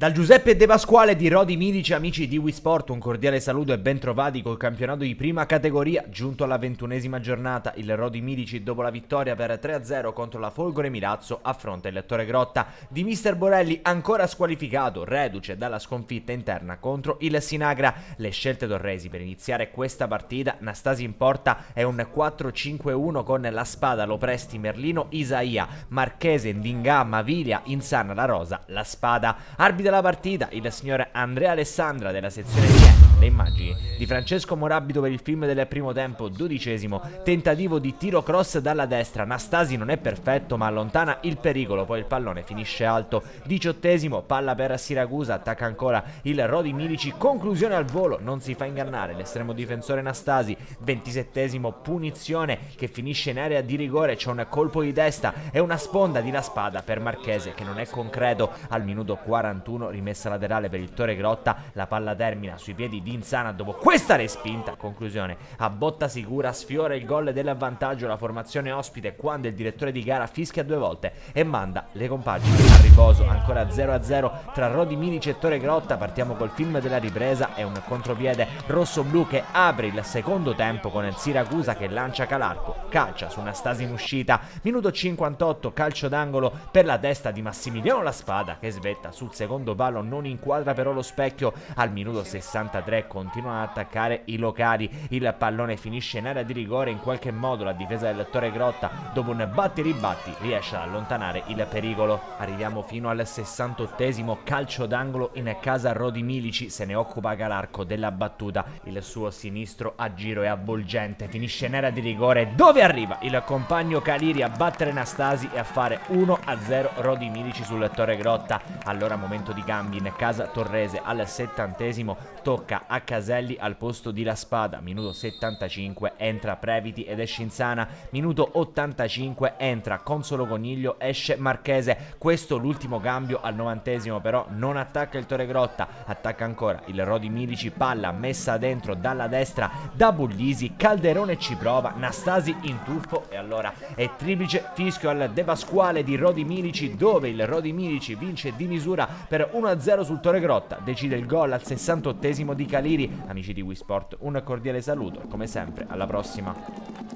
Dal Giuseppe De Pasquale di Rodi Milici, amici di Wisport, un cordiale saluto e ben trovati col campionato di prima categoria, giunto alla 21esima giornata. Il Rodi Milici, dopo la vittoria per 3-0 contro la Folgore Milazzo, affronta il Torre Grotta di Mister Borelli, ancora squalificato, reduce dalla sconfitta interna contro il Sinagra. Le scelte torresi per iniziare questa partita: Nastasi in porta è un 4-5-1 con La Spada, Lopresti, Merlino, Isaia, Marchese, Ndinga, Mavilia, Insana, La Rosa, La Spada. Arbitra della partita il signor Andrea Alessandra della sezione D. Le immagini di Francesco Morabito per il film del primo tempo, 12esimo tentativo di tiro cross dalla destra. Nastasi non è perfetto ma allontana il pericolo, poi il pallone finisce alto. 18esimo palla per Siracusa, attacca ancora il Rodi Milici, conclusione al volo, non si fa ingannare l'estremo difensore Nastasi. 27esimo punizione che finisce in area di rigore, c'è un colpo di testa e una sponda di La Spada per Marchese che non è concreto. Al minuto 41 rimessa laterale per il Torre Grotta, la palla termina sui piedi di Insana dopo questa respinta. Conclusione a botta sicura, sfiora il gol dell'avvantaggio la formazione ospite quando il direttore di gara fischia due volte e manda le compagini a riposo. Ancora 0-0 tra Rodi Milici e Torre Grotta. Partiamo col film della ripresa, è un contropiede rosso-blu che apre il secondo tempo con il Siracusa che lancia Calarco, calcia su Nastasi in uscita. Minuto 58, calcio d'angolo per la testa di Massimiliano La Spada che svetta sul secondo palo, non inquadra però lo specchio. Al minuto 63 continuano ad attaccare i locali, il pallone finisce in area di rigore, in qualche modo la difesa del Torre Grotta dopo un batti ribatti riesce ad allontanare il pericolo. Arriviamo fino al 68esimo, calcio d'angolo in casa Rodi Milici, se ne occupa Calarco della battuta, il suo sinistro a giro è avvolgente, finisce in area di rigore dove arriva il compagno Caliri a battere Nastasi e a fare 1-0 Rodi Milici sul Torre Grotta. Allora momento di cambi in casa torrese, al 70esimo tocca a Caselli al posto di La Spada. Minuto 75 entra Previti ed esce Insana. Minuto 85 entra Consolo Coniglio, esce Marchese. Questo l'ultimo cambio. Al 90esimo però non attacca il Torre Grotta, attacca ancora il Rodi Milici, palla messa dentro dalla destra da Buglisi, Calderone ci prova, Nastasi in tuffo e allora è triplice fischio al De Pasquale di Rodi Milici, dove il Rodi Milici vince di misura per 1-0 sul Torre Grotta. Decide il gol al 68esimo di Caliri. Amici di Wisport, un cordiale saluto e come sempre alla prossima.